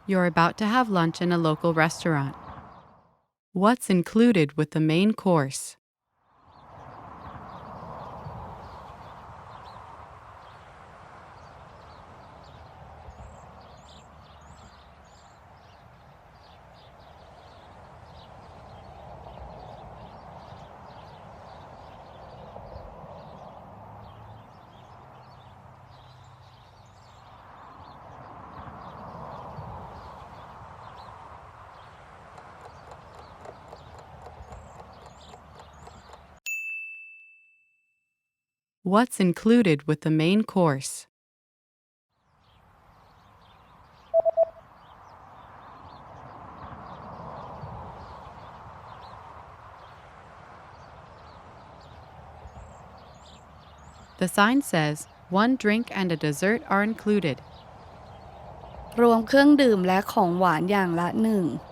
You're about to have lunch in a local restaurant. What's included with the main course? What's included with the main course? The sign says, one drink and a dessert are included. รวมเครื่องดื่มและของหวานอย่างละ1